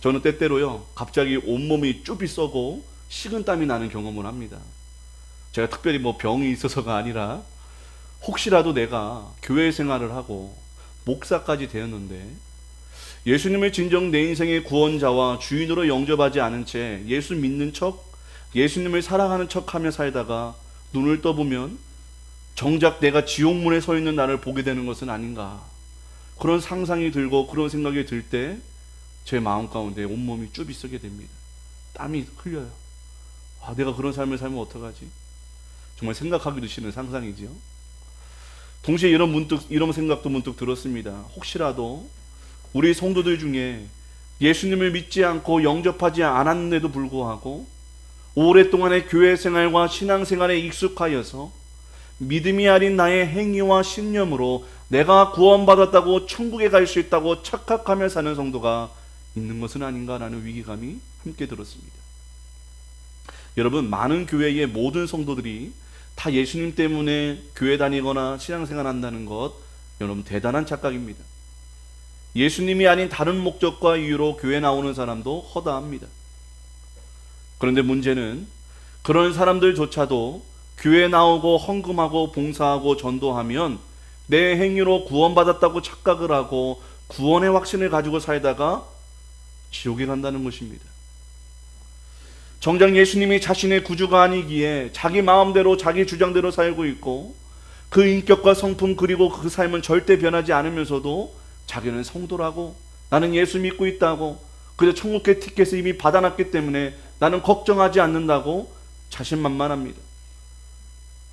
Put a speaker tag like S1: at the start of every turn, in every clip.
S1: 저는 때때로요, 갑자기 온몸이 쭈비 써고 식은땀이 나는 경험을 합니다. 제가 특별히 뭐 병이 있어서가 아니라 혹시라도 내가 교회 생활을 하고 목사까지 되었는데 예수님을 진정 내 인생의 구원자와 주인으로 영접하지 않은 채 예수 믿는 척, 예수님을 사랑하는 척하며 살다가 눈을 떠보면 정작 내가 지옥문에 서 있는 나를 보게 되는 것은 아닌가, 그런 상상이 들고 그런 생각이 들 때 제 마음 가운데 온몸이 쭈비 쓰게 됩니다. 땀이 흘려요. 내가 그런 삶을 살면 어떡하지? 정말 생각하기도 싫은 상상이지요. 동시에 이런 생각도 문득 들었습니다. 혹시라도 우리 성도들 중에 예수님을 믿지 않고 영접하지 않았는데도 불구하고 오랫동안의 교회 생활과 신앙 생활에 익숙하여서 믿음이 아닌 나의 행위와 신념으로 내가 구원받았다고 천국에 갈 수 있다고 착각하며 사는 성도가 있는 것은 아닌가라는 위기감이 함께 들었습니다. 여러분, 많은 교회의 모든 성도들이 다 예수님 때문에 교회 다니거나 신앙생활 한다는 것, 여러분 대단한 착각입니다. 예수님이 아닌 다른 목적과 이유로 교회 나오는 사람도 허다합니다. 그런데 문제는 그런 사람들조차도 교회 나오고 헌금하고 봉사하고 전도하면 내 행위로 구원받았다고 착각을 하고 구원의 확신을 가지고 살다가 지옥에 간다는 것입니다. 정작 예수님이 자신의 구주가 아니기에 자기 마음대로 자기 주장대로 살고 있고 그 인격과 성품 그리고 그 삶은 절대 변하지 않으면서도 자기는 성도라고, 나는 예수 믿고 있다고, 그래서 천국의 티켓을 이미 받아놨기 때문에 나는 걱정하지 않는다고 자신만만합니다.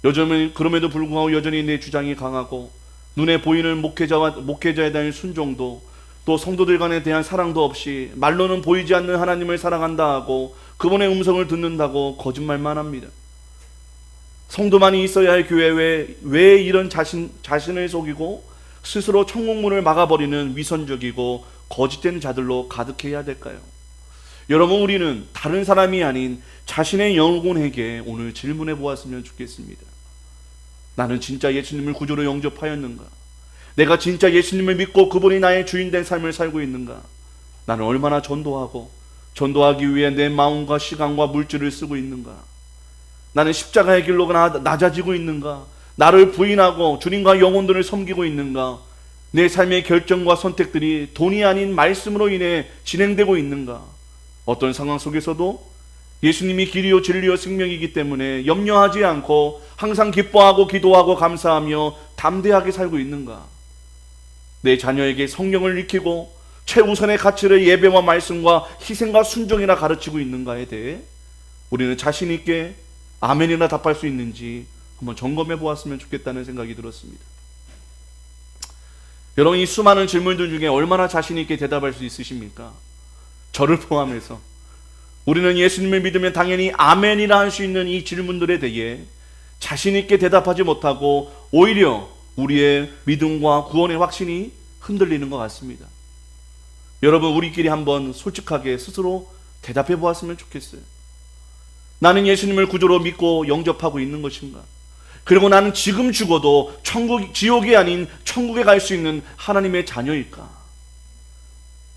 S1: 요즘은 그럼에도 불구하고 여전히 내 주장이 강하고 눈에 보이는 목회자에 대한 순종도, 또 성도들 간에 대한 사랑도 없이 말로는 보이지 않는 하나님을 사랑한다 하고 그분의 음성을 듣는다고 거짓말만 합니다. 성도만이 있어야 할 교회에 왜 이런 자신을 속이고 스스로 천국문을 막아버리는 위선적이고 거짓된 자들로 가득해야 될까요? 여러분, 우리는 다른 사람이 아닌 자신의 영혼에게 오늘 질문해 보았으면 좋겠습니다. 나는 진짜 예수님을 구주로 영접하였는가? 내가 진짜 예수님을 믿고 그분이 나의 주인된 삶을 살고 있는가? 나는 얼마나 전도하기 위해 내 마음과 시간과 물질을 쓰고 있는가? 나는 십자가의 길로 낮아지고 있는가? 나를 부인하고 주님과 영혼들을 섬기고 있는가? 내 삶의 결정과 선택들이 돈이 아닌 말씀으로 인해 진행되고 있는가? 어떤 상황 속에서도 예수님이 길이요 진리요 생명이기 때문에 염려하지 않고 항상 기뻐하고 기도하고 감사하며 담대하게 살고 있는가? 내 자녀에게 성령을 익히고 최우선의 가치를 예배와 말씀과 희생과 순종이라 가르치고 있는가에 대해 우리는 자신 있게 아멘이나 답할 수 있는지 한번 점검해 보았으면 좋겠다는 생각이 들었습니다. 여러분, 이 수많은 질문들 중에 얼마나 자신 있게 대답할 수 있으십니까? 저를 포함해서 우리는 예수님을 믿으면 당연히 아멘이라 할 수 있는 이 질문들에 대해 자신 있게 대답하지 못하고 오히려 우리의 믿음과 구원의 확신이 흔들리는 것 같습니다. 여러분, 우리끼리 한번 솔직하게 스스로 대답해 보았으면 좋겠어요. 나는 예수님을 구주로 믿고 영접하고 있는 것인가? 그리고 나는 지금 죽어도 지옥이 아닌 천국에 갈 수 있는 하나님의 자녀일까?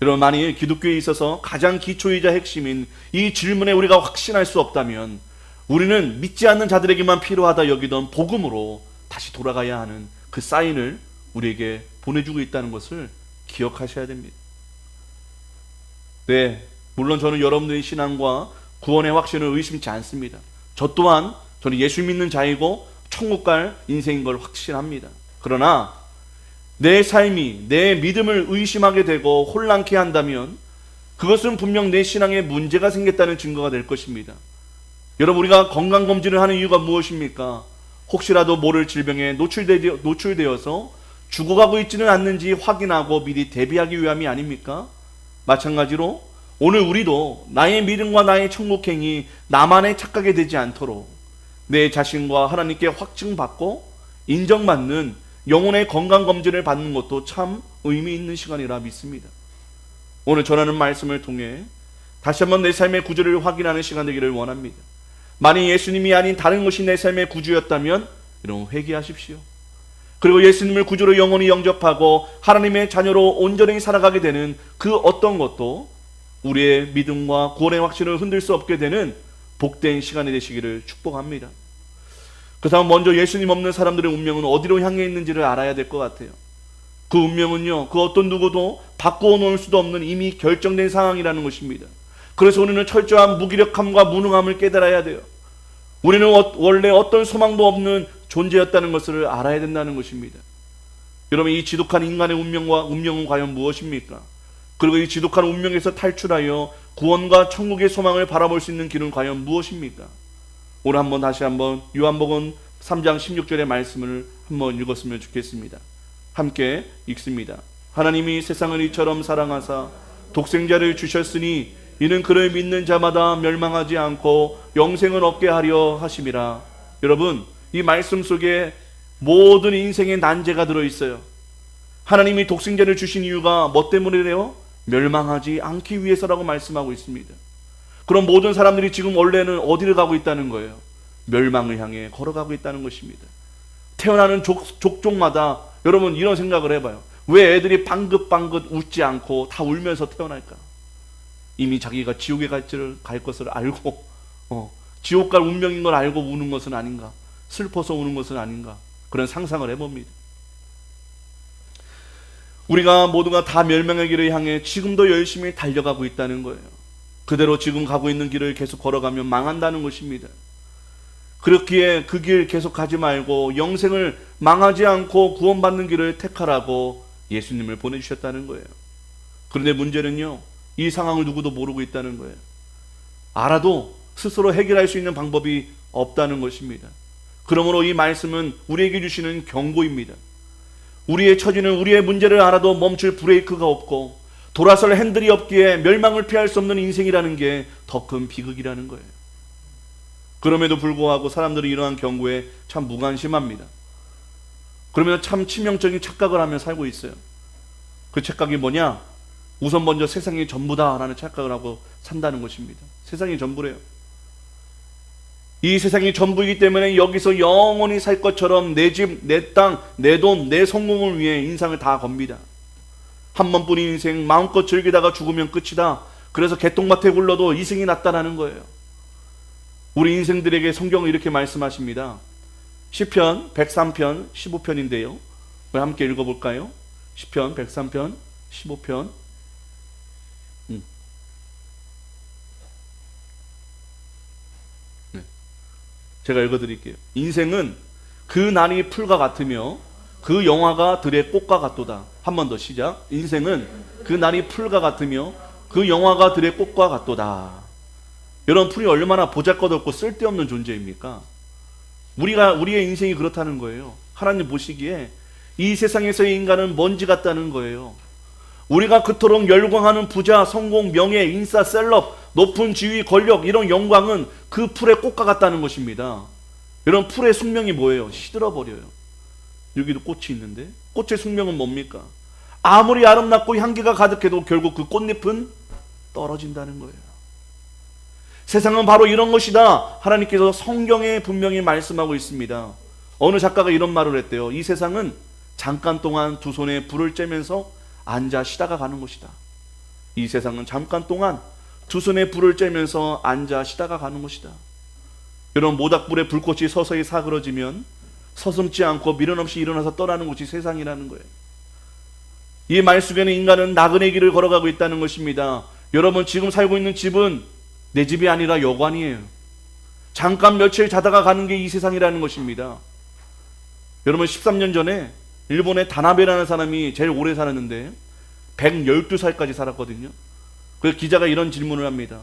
S1: 여러분, 만일 기독교에 있어서 가장 기초이자 핵심인 이 질문에 우리가 확신할 수 없다면 우리는 믿지 않는 자들에게만 필요하다 여기던 복음으로 다시 돌아가야 하는 그 사인을 우리에게 보내주고 있다는 것을 기억하셔야 됩니다. 네, 물론 저는 여러분들의 신앙과 구원의 확신을 의심치 않습니다. 저 또한 저는 예수 믿는 자이고 천국 갈 인생인 걸 확신합니다. 그러나 내 삶이 내 믿음을 의심하게 되고 혼란케 한다면 그것은 분명 내 신앙에 문제가 생겼다는 증거가 될 것입니다. 여러분, 우리가 건강검진을 하는 이유가 무엇입니까? 혹시라도 모를 질병에 노출되어서 죽어가고 있지는 않는지 확인하고 미리 대비하기 위함이 아닙니까? 마찬가지로 오늘 우리도 나의 믿음과 나의 천국행위 나만의 착각이 되지 않도록 내 자신과 하나님께 확증받고 인정받는 영혼의 건강검진을 받는 것도 참 의미 있는 시간이라 믿습니다. 오늘 전하는 말씀을 통해 다시 한번 내 삶의 구주를 확인하는 시간 되기를 원합니다. 만약 예수님이 아닌 다른 것이 내 삶의 구주였다면 여러분, 회개하십시오. 그리고 예수님을 구주로 영원히 영접하고 하나님의 자녀로 온전히 살아가게 되는 그 어떤 것도 우리의 믿음과 구원의 확신을 흔들 수 없게 되는 복된 시간이 되시기를 축복합니다. 그 다음 먼저 예수님 없는 사람들의 운명은 어디로 향해 있는지를 알아야 될 것 같아요. 그 운명은요, 그 어떤 누구도 바꾸어 놓을 수도 없는 이미 결정된 상황이라는 것입니다. 그래서 우리는 철저한 무기력함과 무능함을 깨달아야 돼요. 우리는 원래 어떤 소망도 없는 존재였다는 것을 알아야 된다는 것입니다. 여러분, 이 지독한 인간의 운명은 과연 무엇입니까? 그리고 이 지독한 운명에서 탈출하여 구원과 천국의 소망을 바라볼 수 있는 길은 과연 무엇입니까? 오늘 다시 한번 요한복음 3장 16절의 말씀을 한번 읽었으면 좋겠습니다. 함께 읽습니다. 하나님이 세상을 이처럼 사랑하사 독생자를 주셨으니 이는 그를 믿는 자마다 멸망하지 않고 영생을 얻게 하려 하심이라. 여러분, 이 말씀 속에 모든 인생의 난제가 들어있어요. 하나님이 독생자를 주신 이유가 뭐 때문이래요? 멸망하지 않기 위해서라고 말씀하고 있습니다. 그럼 모든 사람들이 지금 원래는 어디를 가고 있다는 거예요? 멸망을 향해 걸어가고 있다는 것입니다. 태어나는 족족마다 여러분 이런 생각을 해봐요. 왜 애들이 방긋방긋 웃지 않고 다 울면서 태어날까? 이미 자기가 지옥에 갈 것을 알고 지옥 갈 운명인 걸 알고 우는 것은 아닌가? 슬퍼서 우는 것은 아닌가? 그런 상상을 해봅니다. 우리가 모두가 다 멸망의 길을 향해 지금도 열심히 달려가고 있다는 거예요. 그대로 지금 가고 있는 길을 계속 걸어가면 망한다는 것입니다. 그렇기에 그 길 계속 가지 말고 영생을 망하지 않고 구원받는 길을 택하라고 예수님을 보내주셨다는 거예요. 그런데 문제는요, 이 상황을 누구도 모르고 있다는 거예요. 알아도 스스로 해결할 수 있는 방법이 없다는 것입니다. 그러므로 이 말씀은 우리에게 주시는 경고입니다. 우리의 처지는 우리의 문제를 알아도 멈출 브레이크가 없고 돌아설 핸들이 없기에 멸망을 피할 수 없는 인생이라는 게 더 큰 비극이라는 거예요. 그럼에도 불구하고 사람들이 이러한 경고에 참 무관심합니다. 그러면 참 치명적인 착각을 하며 살고 있어요. 그 착각이 뭐냐? 우선 먼저 세상이 전부다 라는 착각을 하고 산다는 것입니다. 세상이 전부래요. 이 세상이 전부이기 때문에 여기서 영원히 살 것처럼 내 집, 내 땅, 내 돈, 내 성공을 위해 인상을 다 겁니다. 한 번뿐인 인생 마음껏 즐기다가 죽으면 끝이다. 그래서 개똥밭에 굴러도 이승이 낫다라는 거예요. 우리 인생들에게 성경은 이렇게 말씀하십니다. 시편 103편 15편인데요. 우리 함께 읽어볼까요? 시편 103편 15편. 제가 읽어드릴게요. 인생은 그 날이 풀과 같으며 그 영화가 들의 꽃과 같도다. 한 번 더 시작. 인생은 그 날이 풀과 같으며 그 영화가 들의 꽃과 같도다. 여러분, 풀이 얼마나 보잘것없고 쓸데없는 존재입니까? 우리의 인생이 그렇다는 거예요. 하나님 보시기에 이 세상에서의 인간은 먼지 같다는 거예요. 우리가 그토록 열광하는 부자, 성공, 명예, 인싸, 셀럽, 높은 지위, 권력, 이런 영광은 그 풀의 꽃과 같다는 것입니다. 여러분, 풀의 숙명이 뭐예요? 시들어버려요. 여기도 꽃이 있는데 꽃의 숙명은 뭡니까? 아무리 아름답고 향기가 가득해도 결국 그 꽃잎은 떨어진다는 거예요. 세상은 바로 이런 것이다. 하나님께서 성경에 분명히 말씀하고 있습니다. 어느 작가가 이런 말을 했대요. 이 세상은 잠깐 동안 두 손에 불을 쬐면서 앉아 쉬다가 가는 것이다. 이 세상은 잠깐 동안 두 손에 불을 쬐면서 앉아 쉬다가 가는 것이다. 이런 모닥불에 불꽃이 서서히 사그러지면 서슴지 않고 미련 없이 일어나서 떠나는 곳이 세상이라는 거예요. 이 말 속에는 인간은 나그네 길을 걸어가고 있다는 것입니다. 여러분, 지금 살고 있는 집은 내 집이 아니라 여관이에요. 잠깐 며칠 자다가 가는 게 이 세상이라는 것입니다. 여러분, 13년 전에 일본의 다나베라는 사람이 제일 오래 살았는데 112살까지 살았거든요. 그래서 기자가 이런 질문을 합니다.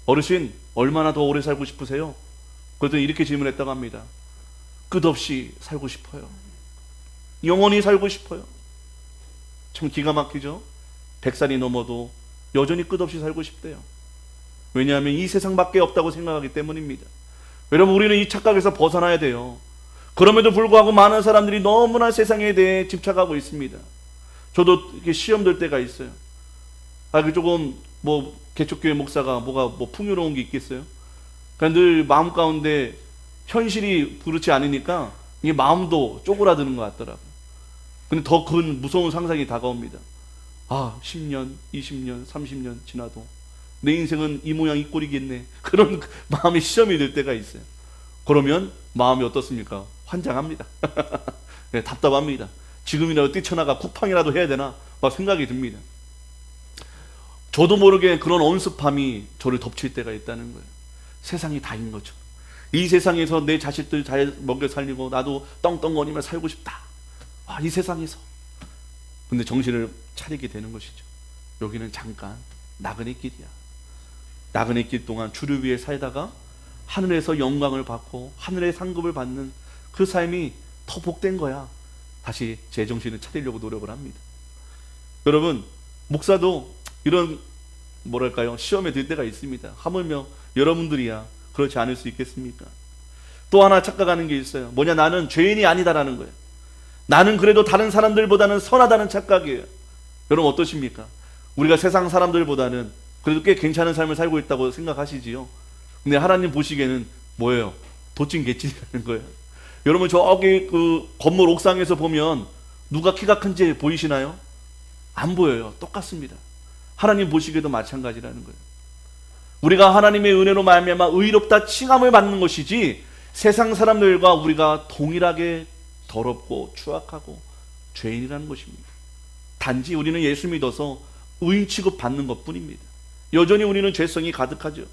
S1: 어르신, 얼마나 더 오래 살고 싶으세요? 그랬더니 이렇게 질문했다고 합니다. 끝없이 살고 싶어요. 영원히 살고 싶어요. 참 기가 막히죠? 100살이 넘어도 여전히 끝없이 살고 싶대요. 왜냐하면 이 세상밖에 없다고 생각하기 때문입니다. 여러분, 우리는 이 착각에서 벗어나야 돼요. 그럼에도 불구하고 많은 사람들이 너무나 세상에 대해 집착하고 있습니다. 저도 이렇게 시험 들 때가 있어요. 조금 개척교회 목사가 뭐가 풍요로운 게 있겠어요? 그러니까 늘 마음 가운데 현실이 그렇지 않으니까 이게 마음도 쪼그라드는 것 같더라고요. 근데 더 큰 무서운 상상이 다가옵니다. 10년, 20년, 30년 지나도 내 인생은 이 모양 이 꼴이겠네. 그런 마음의 시험이 될 때가 있어요. 그러면 마음이 어떻습니까? 환장합니다. 네, 답답합니다. 지금이라도 뛰쳐나가 쿠팡이라도 해야 되나 막 생각이 듭니다. 저도 모르게 그런 엄습함이 저를 덮칠 때가 있다는 거예요. 세상이 다인 거죠. 이 세상에서 내 자식들 잘 먹여 살리고 나도 떵떵거리며 살고 싶다. 이 세상에서. 근데 정신을 차리게 되는 것이죠. 여기는 잠깐 나그네 길이야. 나그네 길 동안 주를 위해 살다가 하늘에서 영광을 받고 하늘의 상급을 받는 그 삶이 더 복된 거야. 다시 제 정신을 차리려고 노력을 합니다. 여러분, 목사도 이런 뭐랄까요, 시험에 들 때가 있습니다. 하물며 여러분들이야 그렇지 않을 수 있겠습니까? 또 하나 착각하는 게 있어요. 뭐냐, 나는 죄인이 아니다라는 거예요. 나는 그래도 다른 사람들보다는 선하다는 착각이에요. 여러분 어떠십니까? 우리가 세상 사람들보다는 그래도 꽤 괜찮은 삶을 살고 있다고 생각하시지요. 근데 하나님 보시기에는 뭐예요? 도찐 개찐이라는 거예요. 여러분 저기 그 건물 옥상에서 보면 누가 키가 큰지 보이시나요? 안 보여요. 똑같습니다. 하나님 보시기에도 마찬가지라는 거예요. 우리가 하나님의 은혜로 말미암아 의롭다 칭함을 받는 것이지 세상 사람들과 우리가 동일하게 더럽고 추악하고 죄인이라는 것입니다. 단지 우리는 예수 믿어서 의인 취급 받는 것뿐입니다. 여전히 우리는 죄성이 가득하죠.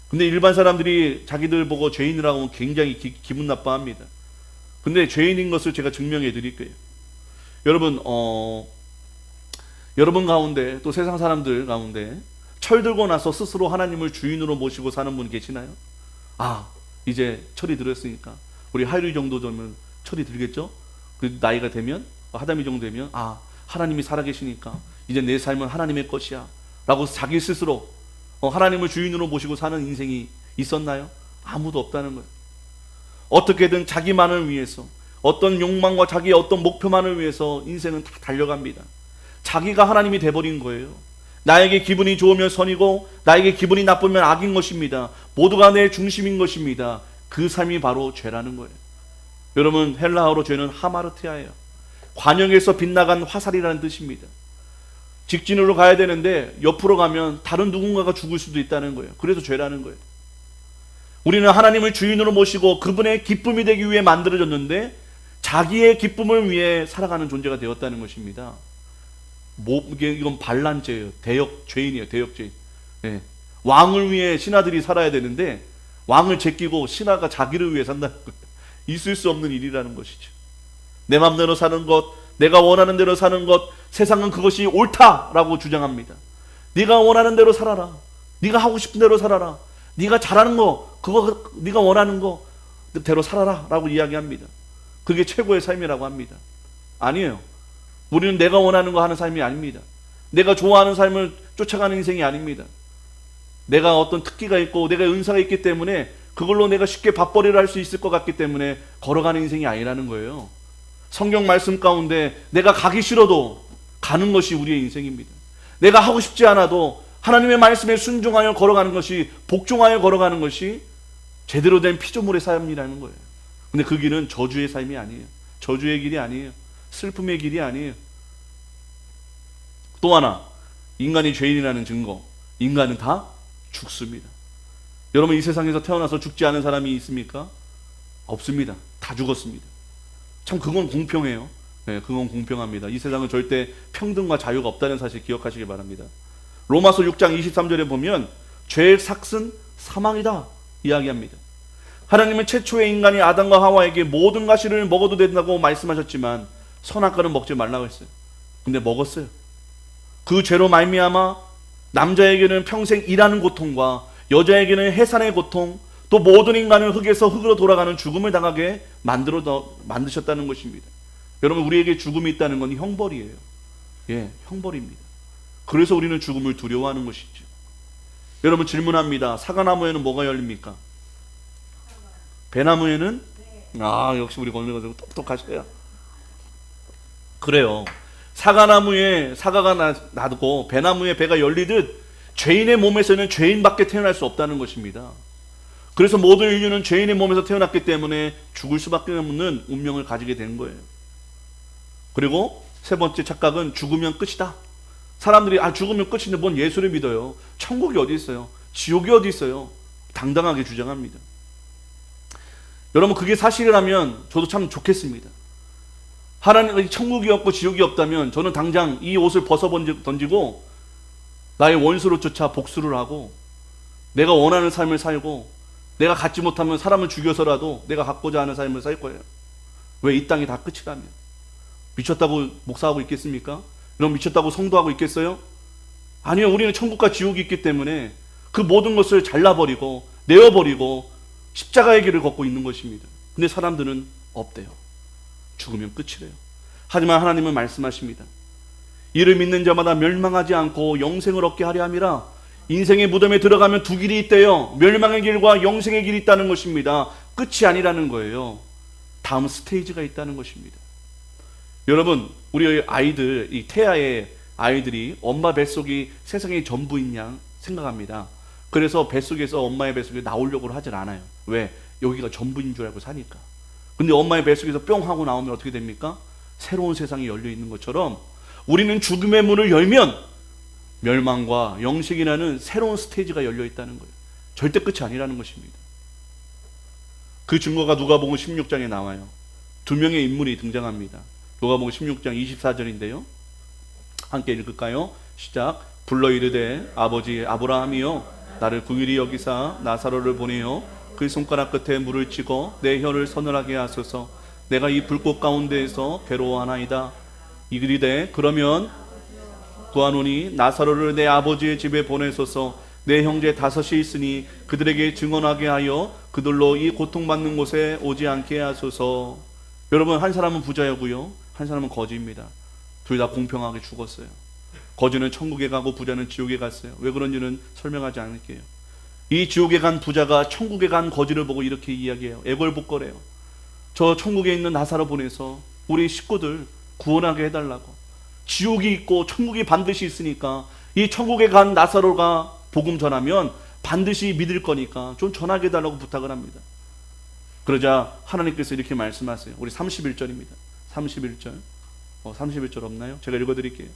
S1: 근데 일반 사람들이 자기들 보고 죄인이라고 하면 굉장히 기분 나빠합니다. 근데 죄인인 것을 제가 증명해 드릴 거예요. 여러분 가운데 또 세상 사람들 가운데 철들고 나서 스스로 하나님을 주인으로 모시고 사는 분 계시나요? 이제 철이 들었으니까 우리 하율이 정도 되면 철이 들겠죠? 그 나이가 되면 하다미 정도 되면 하나님이 살아계시니까 이제 내 삶은 하나님의 것이야 라고 자기 스스로 하나님을 주인으로 모시고 사는 인생이 있었나요? 아무도 없다는 거예요. 어떻게든 자기만을 위해서 어떤 욕망과 자기의 어떤 목표만을 위해서 인생은 다 달려갑니다. 자기가 하나님이 돼버린 거예요. 나에게 기분이 좋으면 선이고 나에게 기분이 나쁘면 악인 것입니다. 모두가 내 중심인 것입니다. 그 삶이 바로 죄라는 거예요. 여러분 헬라어로 죄는 하마르티아예요. 관역에서 빗나간 화살이라는 뜻입니다. 직진으로 가야 되는데 옆으로 가면 다른 누군가가 죽을 수도 있다는 거예요. 그래서 죄라는 거예요. 우리는 하나님을 주인으로 모시고 그분의 기쁨이 되기 위해 만들어졌는데 자기의 기쁨을 위해 살아가는 존재가 되었다는 것입니다. 이건 반란죄예요. 대역 죄인이에요. 대역 죄인. 네. 왕을 위해 신하들이 살아야 되는데 왕을 제끼고 신하가 자기를 위해 산다는 거예요. 있을 수 없는 일이라는 것이죠. 내 맘대로 사는 것, 내가 원하는 대로 사는 것, 세상은 그것이 옳다라고 주장합니다. 네가 원하는 대로 살아라. 네가 하고 싶은 대로 살아라. 네가 잘하는 거, 그거 네가 원하는 거 대로 살아라 라고 이야기합니다. 그게 최고의 삶이라고 합니다. 아니에요. 우리는 내가 원하는 거 하는 삶이 아닙니다. 내가 좋아하는 삶을 쫓아가는 인생이 아닙니다. 내가 어떤 특기가 있고 내가 은사가 있기 때문에 그걸로 내가 쉽게 밥벌이를 할 수 있을 것 같기 때문에 걸어가는 인생이 아니라는 거예요. 성경 말씀 가운데 내가 가기 싫어도 가는 것이 우리의 인생입니다. 내가 하고 싶지 않아도 하나님의 말씀에 순종하여 걸어가는 것이, 복종하여 걸어가는 것이 제대로 된 피조물의 삶이라는 거예요. 근데 그 길은 저주의 삶이 아니에요. 저주의 길이 아니에요. 슬픔의 길이 아니에요. 또 하나, 인간이 죄인이라는 증거. 인간은 다 죽습니다. 여러분 이 세상에서 태어나서 죽지 않은 사람이 있습니까? 없습니다. 다 죽었습니다. 참 그건 공평해요. 네, 그건 공평합니다. 이 세상은 절대 평등과 자유가 없다는 사실 기억하시기 바랍니다. 로마서 6장 23절에 보면 죄의 삭은 사망이다 이야기합니다. 하나님은 최초의 인간이 아담과 하와에게 모든 과실을 먹어도 된다고 말씀하셨지만 선악과는 먹지 말라고 했어요. 근데 먹었어요. 그 죄로 말미암아 남자에게는 평생 일하는 고통과 여자에게는 해산의 고통, 또 모든 인간을 흙에서 흙으로 돌아가는 죽음을 당하게 만드셨다는 것입니다. 여러분 우리에게 죽음이 있다는 건 형벌이에요. 예, 형벌입니다. 그래서 우리는 죽음을 두려워하는 것이죠. 여러분 질문합니다. 사과나무에는 뭐가 열립니까? 배나무에는? 역시 우리 건너가지고 똑똑하셔요. 그래요. 사과나무에 사과가 나고 배나무에 배가 열리듯 죄인의 몸에서는 죄인밖에 태어날 수 없다는 것입니다. 그래서 모든 인류는 죄인의 몸에서 태어났기 때문에 죽을 수밖에 없는 운명을 가지게 된 거예요. 그리고 세 번째 착각은 죽으면 끝이다. 사람들이 죽으면 끝인데 뭔 예수를 믿어요. 천국이 어디 있어요? 지옥이 어디 있어요? 당당하게 주장합니다. 여러분, 그게 사실이라면 저도 참 좋겠습니다. 하나님의 천국이 없고 지옥이 없다면 저는 당장 이 옷을 벗어 던지고 나의 원수로 쫓아 복수를 하고 내가 원하는 삶을 살고 내가 갖지 못하면 사람을 죽여서라도 내가 갖고자 하는 삶을 살 거예요. 왜? 이 땅이 다 끝이라면. 미쳤다고 목사하고 있겠습니까? 여러분, 미쳤다고 성도하고 있겠어요? 아니요. 우리는 천국과 지옥이 있기 때문에 그 모든 것을 잘라버리고 내어버리고 십자가의 길을 걷고 있는 것입니다. 근데 사람들은 없대요. 죽으면 끝이래요. 하지만 하나님은 말씀하십니다. 이를 믿는 자마다 멸망하지 않고 영생을 얻게 하려 함이라. 인생의 무덤에 들어가면 두 길이 있대요. 멸망의 길과 영생의 길이 있다는 것입니다. 끝이 아니라는 거예요. 다음 스테이지가 있다는 것입니다. 여러분, 우리 아이들, 이 태아의 아이들이 엄마 뱃속이 세상의 전부인 양 생각합니다. 그래서 뱃속에서 엄마의 뱃속에 나오려고 하질 않아요. 왜? 여기가 전부인 줄 알고 사니까. 근데 엄마의 뱃속에서 뿅 하고 나오면 어떻게 됩니까? 새로운 세상이 열려 있는 것처럼 우리는 죽음의 문을 열면 멸망과 영생이라는 새로운 스테이지가 열려 있다는 거예요. 절대 끝이 아니라는 것입니다. 그 증거가 누가복음 16장에 나와요. 두 명의 인물이 등장합니다. 누가복음 16장 24절인데요. 함께 읽을까요? 시작. 불러 이르되 아버지 아브라함이여 나를 긍휼히 여기사 나사로를 보내어 그 손가락 끝에 물을 찍어 내 혀를 서늘하게 하소서. 내가 이 불꽃 가운데에서 괴로워하나이다. 이르되 그러면 구하노니 나사로를 내 아버지의 집에 보내소서. 내 형제 5이 있으니 그들에게 증언하게 하여 그들로 이 고통받는 곳에 오지 않게 하소서. 여러분, 한 사람은 부자였고요, 한 사람은 거지입니다. 둘 다 공평하게 죽었어요. 거지는 천국에 가고 부자는 지옥에 갔어요. 왜 그런지는 설명하지 않을게요. 이 지옥에 간 부자가 천국에 간 거지를 보고 이렇게 이야기해요. 애걸복걸해요. 저 천국에 있는 나사로 보내서 우리 식구들 구원하게 해달라고. 지옥이 있고 천국이 반드시 있으니까 이 천국에 간 나사로가 복음 전하면 반드시 믿을 거니까 좀 전하게 해달라고 부탁을 합니다. 그러자 하나님께서 이렇게 말씀하세요. 우리 31절입니다. 31절. 31절 없나요? 제가 읽어드릴게요.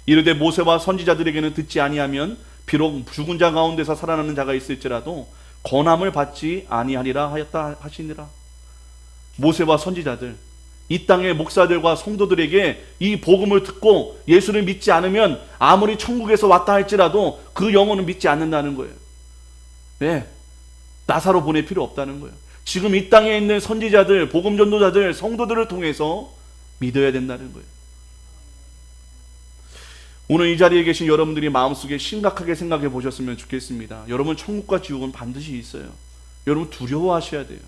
S1: 이르되 모세와 선지자들에게는 듣지 아니하면 비록 죽은 자 가운데서 살아나는 자가 있을지라도 권함을 받지 아니하리라 하였다 하시니라. 모세와 선지자들, 이 땅의 목사들과 성도들에게 이 복음을 듣고 예수를 믿지 않으면 아무리 천국에서 왔다 할지라도 그 영혼은 믿지 않는다는 거예요. 왜? 나사로 보낼 필요 없다는 거예요. 지금 이 땅에 있는 선지자들, 복음 전도자들, 성도들을 통해서 믿어야 된다는 거예요. 오늘 이 자리에 계신 여러분들이 마음속에 심각하게 생각해 보셨으면 좋겠습니다. 여러분, 천국과 지옥은 반드시 있어요. 여러분, 두려워하셔야 돼요.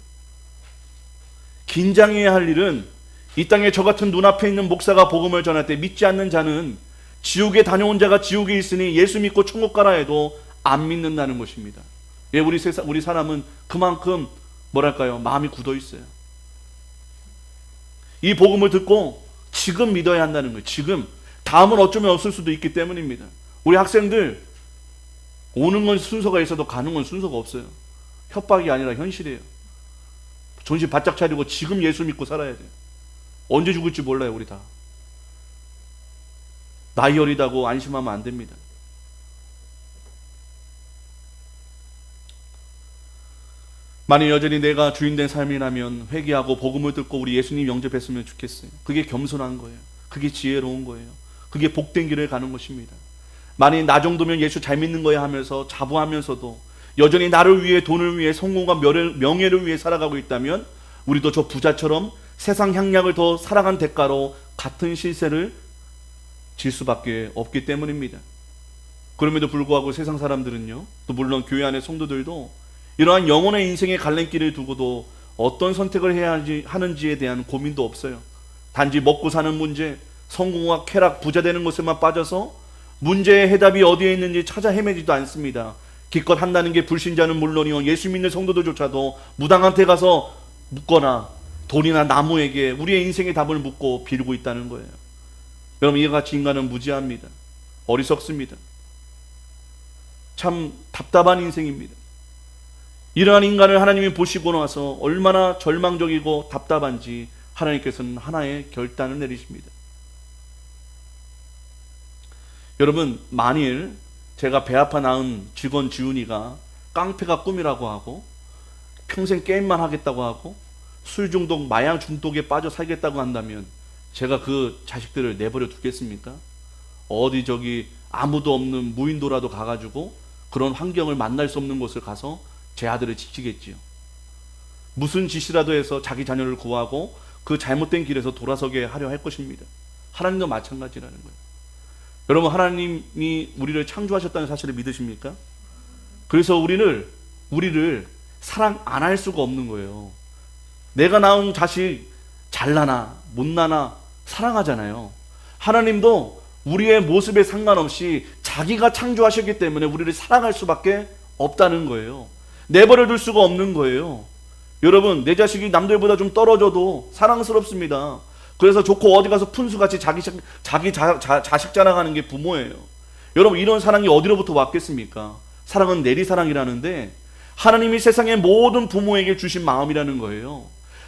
S1: 긴장해야 할 일은 이 땅에 저 같은 눈앞에 있는 목사가 복음을 전할 때 믿지 않는 자는 지옥에 다녀온 자가 지옥에 있으니 예수 믿고 천국 가라 해도 안 믿는다는 것입니다. 예, 우리 사람은 그만큼 뭐랄까요? 마음이 굳어 있어요. 이 복음을 듣고 지금 믿어야 한다는 거예요. 지금. 다음은 어쩌면 없을 수도 있기 때문입니다. 우리 학생들 오는 건 순서가 있어도 가는 건 순서가 없어요. 협박이 아니라 현실이에요. 정신 바짝 차리고 지금 예수 믿고 살아야 돼요. 언제 죽을지 몰라요. 우리 다. 나이 어리다고 안심하면 안 됩니다. 만약 여전히 내가 주인된 삶이라면 회개하고 복음을 듣고 우리 예수님 영접했으면 좋겠어요. 그게 겸손한 거예요. 그게 지혜로운 거예요. 그게 복된 길을 가는 것입니다. 만약 나 정도면 예수 잘 믿는 거야 하면서 자부하면서도 여전히 나를 위해, 돈을 위해, 성공과 명예를 위해 살아가고 있다면 우리도 저 부자처럼 세상 향락을 더 살아간 대가로 같은 실세를 질 수밖에 없기 때문입니다. 그럼에도 불구하고 세상 사람들은요, 또 물론 교회 안의 성도들도 이러한 영혼의 인생의 갈림길을 두고도 어떤 선택을 해야 하는지에 대한 고민도 없어요. 단지 먹고 사는 문제, 성공과 쾌락, 부자 되는 것에만 빠져서 문제의 해답이 어디에 있는지 찾아 헤매지도 않습니다. 기껏 한다는 게 불신자는 물론이요, 예수 믿는 성도들조차도 무당한테 가서 묻거나 돈이나 나무에게 우리의 인생의 답을 묻고 빌고 있다는 거예요. 여러분, 이와 같이 인간은 무지합니다. 어리석습니다. 참 답답한 인생입니다. 이러한 인간을 하나님이 보시고 나서 얼마나 절망적이고 답답한지 하나님께서는 하나의 결단을 내리십니다. 여러분, 만일 제가 배 아파 낳은 직원 지훈이가 깡패가 꿈이라고 하고 평생 게임만 하겠다고 하고 술 중독, 마약 중독에 빠져 살겠다고 한다면 제가 그 자식들을 내버려 두겠습니까? 어디 저기 아무도 없는 무인도라도 가가지고 그런 환경을 만날 수 없는 곳을 가서 제 아들을 지키겠지요. 무슨 짓이라도 해서 자기 자녀를 구하고 그 잘못된 길에서 돌아서게 하려 할 것입니다. 하나님도 마찬가지라는 거예요. 여러분, 하나님이 우리를 창조하셨다는 사실을 믿으십니까? 그래서 우리를 사랑 안 할 수가 없는 거예요. 내가 낳은 자식 잘나나 못나나 사랑하잖아요. 하나님도 우리의 모습에 상관없이 자기가 창조하셨기 때문에 우리를 사랑할 수밖에 없다는 거예요. 내버려 둘 수가 없는 거예요. 여러분, 내 자식이 남들보다 좀 떨어져도 사랑스럽습니다. 그래서 좋고 어디 가서 푼수같이 자기 자식 자랑하는 게 부모예요. 여러분, 이런 사랑이 어디로부터 왔겠습니까? 사랑은 내리사랑이라는데 하나님이 세상의 모든 부모에게 주신 마음이라는 거예요.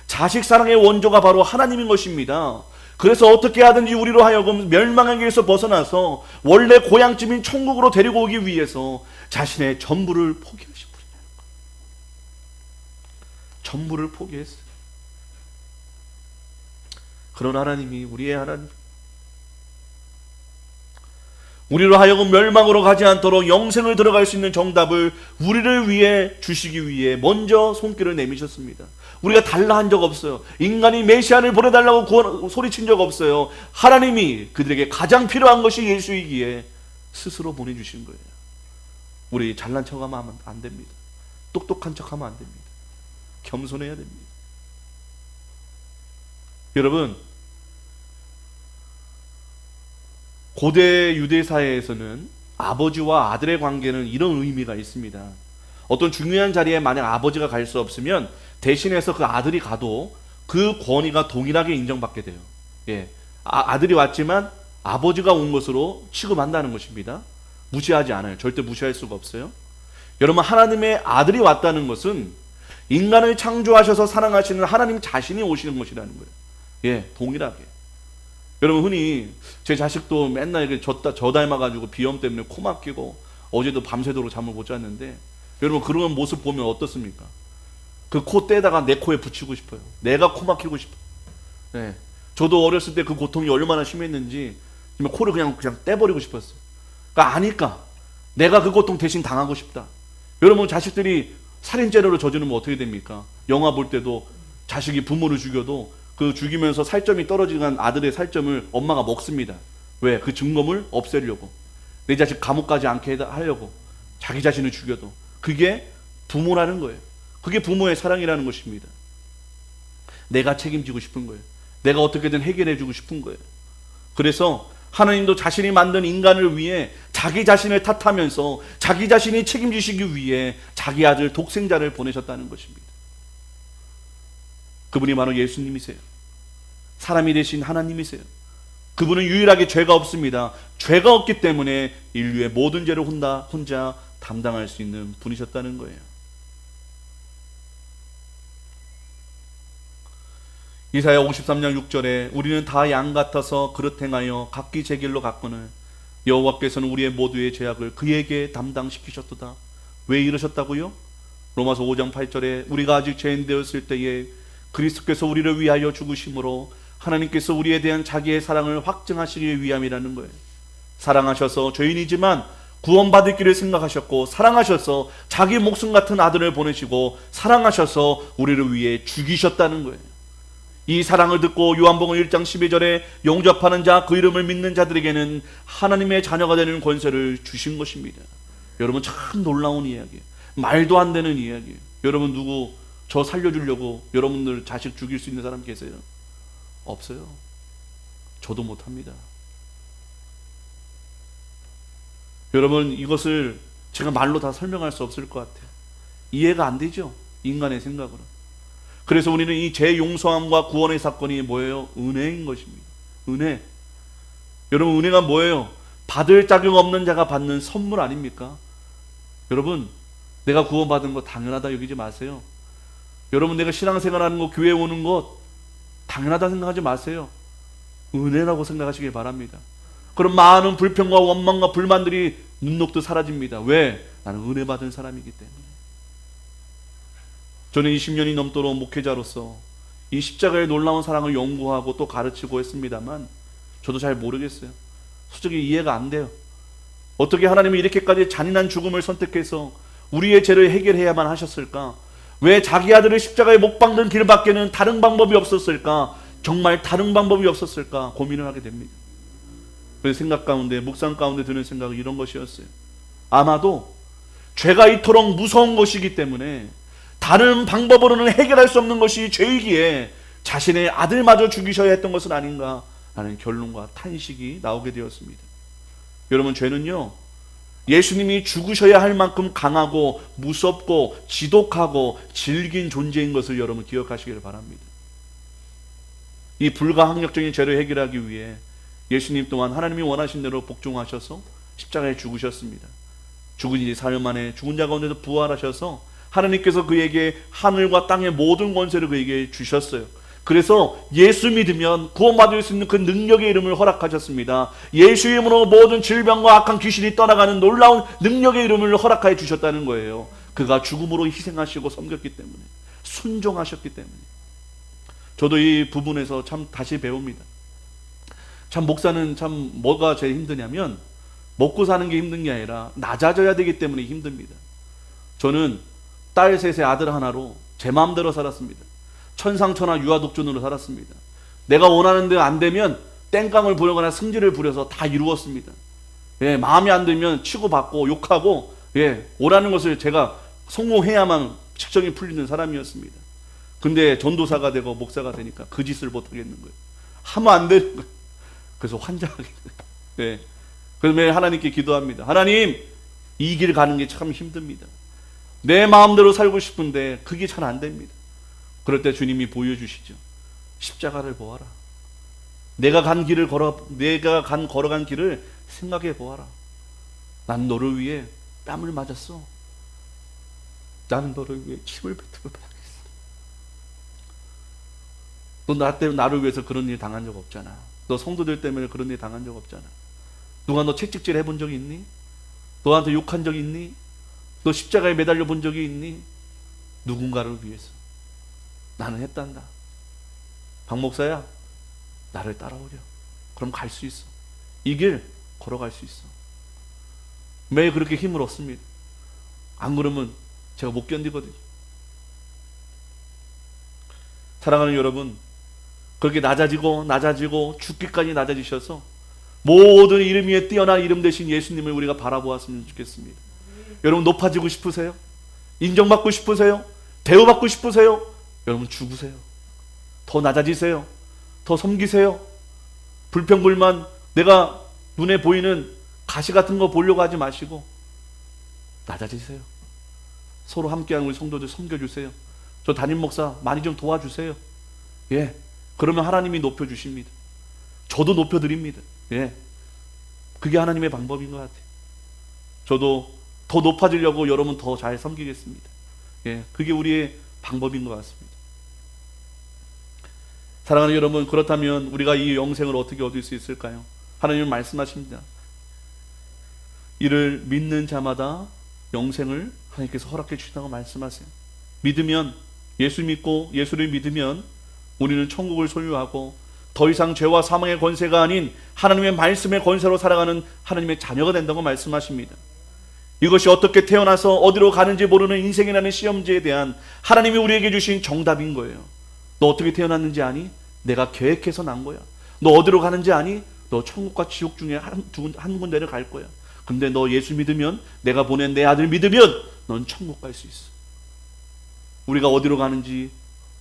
S1: 자식 사랑의 원조가 바로 하나님인 것입니다. 그래서 어떻게 하든지 우리로 하여금 멸망의 길에서 벗어나서 원래 고향집인 천국으로 데리고 오기 위해서 자신의 전부를 포기하신 분이에요. 전부를 포기했어요. 그런 하나님이 우리의 하나님, 우리로 하여금 멸망으로 가지 않도록 영생을 들어갈 수 있는 정답을 우리를 위해 주시기 위해 먼저 손길을 내미셨습니다. 우리가 달라 한 적 없어요. 인간이 메시아를 보내달라고 소리친 적 없어요. 하나님이 그들에게 가장 필요한 것이 예수이기에 스스로 보내주신 거예요. 우리 잘난 척하면 안 됩니다. 똑똑한 척하면 안 됩니다. 겸손해야 됩니다. 여러분, 고대 유대 사회에서는 아버지와 아들의 관계는 이런 의미가 있습니다. 어떤 중요한 자리에 만약 아버지가 갈 수 없으면 대신해서 그 아들이 가도 그 권위가 동일하게 인정받게 돼요. 아들이 왔지만 아버지가 온 것으로 취급한다는 것입니다. 무시하지 않아요. 절대 무시할 수가 없어요. 여러분, 하나님의 아들이 왔다는 것은 인간을 창조하셔서 사랑하시는 하나님 자신이 오시는 것이라는 거예요. 동일하게. 여러분, 흔히 제 자식도 맨날 이렇게 저 닮아가지고 비염 때문에 코 막히고 어제도 밤새도록 잠을 못 잤는데, 여러분, 그런 모습 보면 어떻습니까? 그 코 떼다가 내 코에 붙이고 싶어요. 내가 코 막히고 싶어요. 저도 어렸을 때 그 고통이 얼마나 심했는지 코를 그냥 떼버리고 싶었어요. 그러니까 아니까 내가 그 고통 대신 당하고 싶다. 여러분, 자식들이 살인죄로 저지르면 어떻게 됩니까? 영화 볼 때도 자식이 부모를 죽여도 그 죽이면서 살점이 떨어지는 아들의 살점을 엄마가 먹습니다. 왜? 그 증거물 없애려고. 내 자식 감옥 가지 않게 하려고. 자기 자신을 죽여도. 그게 부모라는 거예요. 그게 부모의 사랑이라는 것입니다. 내가 책임지고 싶은 거예요. 내가 어떻게든 해결해주고 싶은 거예요. 그래서 하나님도 자신이 만든 인간을 위해 자기 자신을 탓하면서 자기 자신이 책임지시기 위해 자기 아들 독생자를 보내셨다는 것입니다. 그분이 바로 예수님이세요. 사람이 되신 하나님이세요. 그분은 유일하게 죄가 없습니다. 죄가 없기 때문에 인류의 모든 죄를 혼자 담당할 수 있는 분이셨다는 거예요. 이사야 53장 6절에 우리는 다 양 같아서 그릇 행하여 각기 제 길로 갔거늘 여호와께서는 우리의 모두의 죄악을 그에게 담당시키셨도다. 왜 이러셨다고요? 로마서 5장 8절에 우리가 아직 죄인 되었을 때에 그리스도께서 우리를 위하여 죽으심으로 하나님께서 우리에 대한 자기의 사랑을 확증하시기 위함이라는 거예요. 사랑하셔서 죄인이지만 구원받을 길을 생각하셨고, 사랑하셔서 자기 목숨 같은 아들을 보내시고, 사랑하셔서 우리를 위해 죽이셨다는 거예요. 이 사랑을 듣고 요한복음 1장 12절에 용접하는 자, 그 이름을 믿는 자들에게는 하나님의 자녀가 되는 권세를 주신 것입니다. 여러분, 참 놀라운 이야기예요. 말도 안 되는 이야기예요. 여러분, 누구 저 살려주려고 여러분들 자식 죽일 수 있는 사람 계세요? 없어요. 저도 못합니다. 여러분, 이것을 제가 말로 다 설명할 수 없을 것 같아요. 이해가 안 되죠? 인간의 생각으로. 그래서 우리는 이 재용서함과 구원의 사건이 뭐예요? 은혜인 것입니다. 은혜. 여러분, 은혜가 뭐예요? 받을 자격 없는 자가 받는 선물 아닙니까? 여러분, 내가 구원받은 거 당연하다 여기지 마세요. 여러분, 내가 신앙생활하는 거, 교회 오는 것 당연하다 생각하지 마세요. 은혜라고 생각하시길 바랍니다. 그런 많은 불평과 원망과 불만들이 눈 녹듯 사라집니다. 왜? 나는 은혜 받은 사람이기 때문에. 저는 20년이 넘도록 목회자로서 이 십자가의 놀라운 사랑을 연구하고 또 가르치고 했습니다만 저도 잘 모르겠어요. 솔직히 이해가 안 돼요. 어떻게 하나님이 이렇게까지 잔인한 죽음을 선택해서 우리의 죄를 해결해야만 하셨을까? 왜 자기 아들을 십자가에 못 박는 길밖에는 다른 방법이 없었을까? 정말 다른 방법이 없었을까? 고민을 하게 됩니다. 그래서 생각 가운데, 묵상 가운데 드는 생각은 이런 것이었어요. 아마도 죄가 이토록 무서운 것이기 때문에 다른 방법으로는 해결할 수 없는 것이 죄이기에 자신의 아들마저 죽이셔야 했던 것은 아닌가 라는 결론과 탄식이 나오게 되었습니다. 여러분, 죄는요, 예수님이 죽으셔야 할 만큼 강하고 무섭고 지독하고 질긴 존재인 것을 여러분 기억하시길 바랍니다. 이 불가항력적인 죄를 해결하기 위해 예수님 또한 하나님이 원하신 대로 복종하셔서 십자가에 죽으셨습니다. 죽은 지 사흘 만에 죽은 자 가운데서 부활하셔서 하나님께서 그에게 하늘과 땅의 모든 권세를 그에게 주셨어요. 그래서 예수 믿으면 구원받을 수 있는 그 능력의 이름을 허락하셨습니다. 예수 이름으로 모든 질병과 악한 귀신이 떠나가는 놀라운 능력의 이름을 허락하여 주셨다는 거예요. 그가 죽음으로 희생하시고 섬겼기 때문에, 순종하셨기 때문에. 저도 이 부분에서 참 다시 배웁니다. 참 목사는 참 뭐가 제일 힘드냐면 먹고 사는 게 힘든 게 아니라 낮아져야 되기 때문에 힘듭니다. 저는 딸 셋의 아들 하나로 제 마음대로 살았습니다. 천상천하 유아독존으로 살았습니다. 내가 원하는 대로 안 되면 땡깡을 부르거나 승질을 부려서 다 이루었습니다. 예, 마음에 안 들면 치고받고 욕하고, 예, 오라는 것을 제가 성공해야만 직성이 풀리는 사람이었습니다. 근데 전도사가 되고 목사가 되니까 그 짓을 못하겠는 거예요. 하면 안 되는 거예요. 그래서 환장하게 돼요. 예. 그래서 매일 하나님께 기도합니다. 하나님, 이 길 가는 게 참 힘듭니다. 내 마음대로 살고 싶은데 그게 잘 안 됩니다. 그럴 때 주님이 보여주시죠. 십자가를 보아라. 내가 걸어간 길을 생각해 보아라. 난 너를 위해 땀을 맞았어. 나는 너를 위해 침을 뱉음을 당했어. 너 나 때문에, 나를 위해서 그런 일 당한 적 없잖아. 너 성도들 때문에 그런 일 당한 적 없잖아. 누가 너 채찍질 해본 적이 있니? 너한테 욕한 적이 있니? 너 십자가에 매달려 본 적이 있니? 누군가를 위해서 나는 했단다. 박 목사야, 나를 따라오려. 그럼 갈 수 있어. 이 길 걸어갈 수 있어. 매일 그렇게 힘을 얻습니다. 안 그러면 제가 못 견디거든요. 사랑하는 여러분, 그렇게 낮아지고 죽기까지 낮아지셔서 모든 이름 위에 뛰어난 이름 되신 예수님을 우리가 바라보았으면 좋겠습니다. 여러분, 높아지고 싶으세요? 인정받고 싶으세요? 대우받고 싶으세요? 여러분, 죽으세요. 더 낮아지세요. 더 섬기세요. 불평불만, 내가 눈에 보이는 가시 같은 거 보려고 하지 마시고 낮아지세요. 서로 함께하는 우리 성도들 섬겨주세요. 저 담임 목사 많이 좀 도와주세요. 예, 그러면 하나님이 높여주십니다. 저도 높여드립니다. 예, 그게 하나님의 방법인 것 같아요. 저도 더 높아지려고 여러분 더 잘 섬기겠습니다. 예, 그게 우리의 방법인 것 같습니다. 사랑하는 여러분, 그렇다면 우리가 이 영생을 어떻게 얻을 수 있을까요? 하나님은 말씀하십니다. 이를 믿는 자마다 영생을 하나님께서 허락해 주신다고 말씀하세요. 믿으면, 예수 믿고 예수를 믿으면 우리는 천국을 소유하고 더 이상 죄와 사망의 권세가 아닌 하나님의 말씀의 권세로 살아가는 하나님의 자녀가 된다고 말씀하십니다. 이것이 어떻게 태어나서 어디로 가는지 모르는 인생이라는 시험지에 대한 하나님이 우리에게 주신 정답인 거예요. 너 어떻게 태어났는지 아니? 내가 계획해서 난 거야. 너 어디로 가는지 아니? 너 천국과 지옥 중에 한 군데를 갈 거야. 근데 너 예수 믿으면, 내가 보낸 내 아들 믿으면 넌 천국 갈 수 있어. 우리가 어디로 가는지,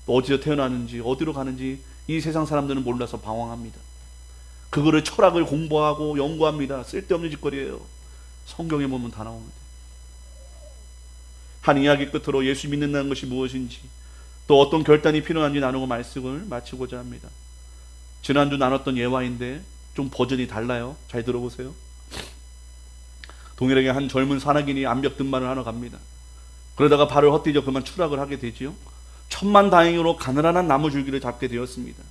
S1: 어디서 태어났는지, 어디로 가는지 이 세상 사람들은 몰라서 방황합니다. 그거를 철학을 공부하고 연구합니다. 쓸데없는 짓거리예요. 성경에 보면 다 나옵니다. 한 이야기 끝으로 예수 믿는다는 것이 무엇인지, 또 어떤 결단이 필요한지 나누고 말씀을 마치고자 합니다. 지난주 나눴던 예화인데 좀 버전이 달라요. 잘 들어보세요. 동일하게 한 젊은 산악인이 암벽 등반을 하러 갑니다. 그러다가 발을 헛디뎌 그만 추락을 하게 되지요. 천만다행으로 가느다란 나무 줄기를 잡게 되었습니다.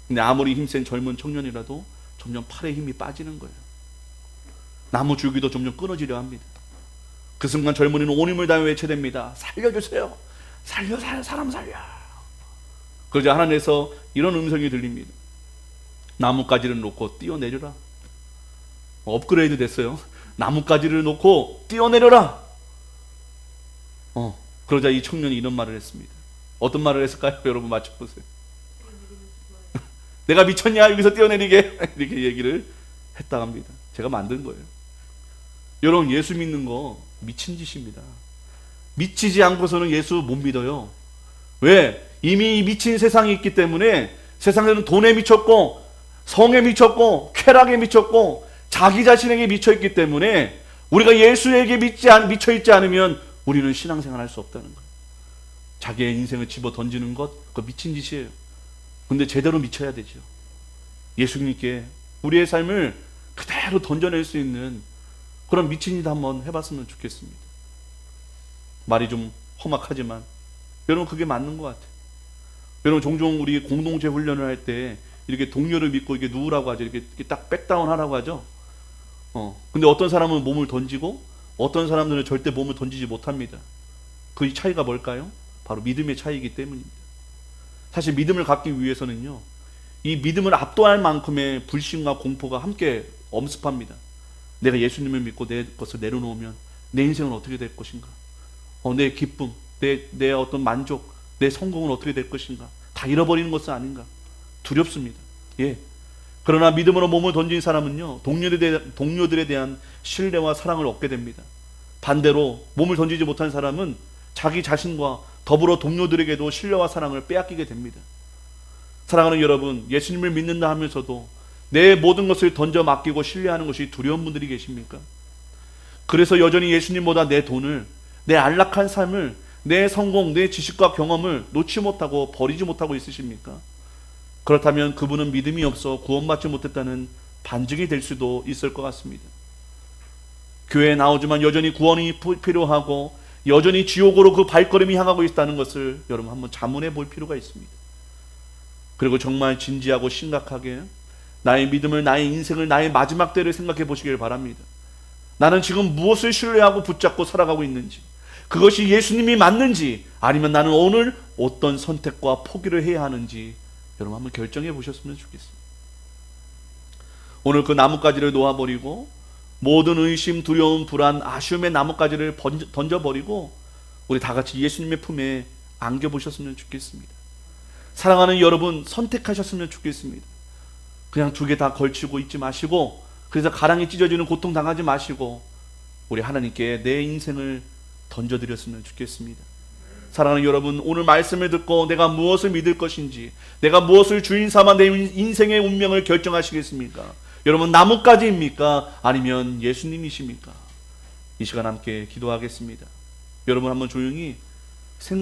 S1: 근데 아무리 힘센 젊은 청년이라도 점점 팔에 힘이 빠지는 거예요. 나무 줄기도 점점 끊어지려 합니다. 그 순간 젊은이는 온 힘을 다해 외쳐댑니다. 살려주세요. 사람 살려. 그러자 하나님께서 이런 음성이 들립니다. 나뭇가지를 놓고 뛰어내려라. 업그레이드 됐어요. 나뭇가지를 놓고 뛰어내려라. 그러자 이 청년이 이런 말을 했습니다. 어떤 말을 했을까요? 여러분 맞춰보세요. 내가 미쳤냐? 여기서 뛰어내리게. 이렇게 얘기를 했다 합니다. 제가 만든 거예요. 여러분, 예수 믿는 거 미친 짓입니다. 미치지 않고서는 예수 못 믿어요. 왜? 이미 미친 세상이 있기 때문에. 세상에는 돈에 미쳤고 성에 미쳤고 쾌락에 미쳤고 자기 자신에게 미쳐있기 때문에 우리가 예수에게 미쳐있지 않으면 우리는 신앙생활 할 수 없다는 거예요. 자기의 인생을 집어 던지는 것, 그거 미친 짓이에요. 근데 제대로 미쳐야 되죠. 예수님께 우리의 삶을 그대로 던져낼 수 있는 그런 미친 짓 한번 해봤으면 좋겠습니다. 말이 좀 험악하지만 여러분 그게 맞는 것 같아요. 여러분 종종 우리 공동체 훈련을 할 때 이렇게 동료를 믿고 이렇게 누우라고 하죠. 이렇게 딱 백다운 하라고 하죠. 근데 어떤 사람은 몸을 던지고 어떤 사람들은 절대 몸을 던지지 못합니다. 그 차이가 뭘까요? 바로 믿음의 차이이기 때문입니다. 사실 믿음을 갖기 위해서는요, 이 믿음을 압도할 만큼의 불신과 공포가 함께 엄습합니다. 내가 예수님을 믿고 내 것을 내려놓으면 내 인생은 어떻게 될 것인가? 내 기쁨, 내 어떤 만족, 내 성공은 어떻게 될 것인가? 다 잃어버리는 것은 아닌가? 두렵습니다. 예. 그러나 믿음으로 몸을 던진 사람은요, 동료들에 대한 신뢰와 사랑을 얻게 됩니다. 반대로 몸을 던지지 못한 사람은 자기 자신과 더불어 동료들에게도 신뢰와 사랑을 빼앗기게 됩니다. 사랑하는 여러분, 예수님을 믿는다 하면서도 내 모든 것을 던져 맡기고 신뢰하는 것이 두려운 분들이 계십니까? 그래서 여전히 예수님보다 내 돈을, 내 안락한 삶을, 내 성공, 내 지식과 경험을 놓지 못하고 버리지 못하고 있으십니까? 그렇다면 그분은 믿음이 없어 구원받지 못했다는 반증이 될 수도 있을 것 같습니다. 교회에 나오지만 여전히 구원이 필요하고 여전히 지옥으로 그 발걸음이 향하고 있다는 것을 여러분 한번 자문해 볼 필요가 있습니다. 그리고 정말 진지하고 심각하게 나의 믿음을, 나의 인생을, 나의 마지막 때를 생각해 보시길 바랍니다. 나는 지금 무엇을 신뢰하고 붙잡고 살아가고 있는지, 그것이 예수님이 맞는지, 아니면 나는 오늘 어떤 선택과 포기를 해야 하는지 여러분 한번 결정해 보셨으면 좋겠습니다. 오늘 그 나뭇가지를 놓아버리고 모든 의심, 두려움, 불안, 아쉬움의 나뭇가지를 던져버리고 우리 다 같이 예수님의 품에 안겨보셨으면 좋겠습니다. 사랑하는 여러분, 선택하셨으면 좋겠습니다. 그냥 두 개 다 걸치고 있지 마시고, 그래서 가랑이 찢어지는 고통 당하지 마시고 우리 하나님께 내 인생을 던져드렸으면 좋겠습니다. 사랑하는 여러분, 오늘 말씀을 듣고 내가 무엇을 믿을 것인지, 내가 무엇을 주인 삼아 내 인생의 운명을 결정하시겠습니까? 여러분, 나뭇가지입니까? 아니면 예수님이십니까? 이 시간 함께 기도하겠습니다. 여러분 한번 조용히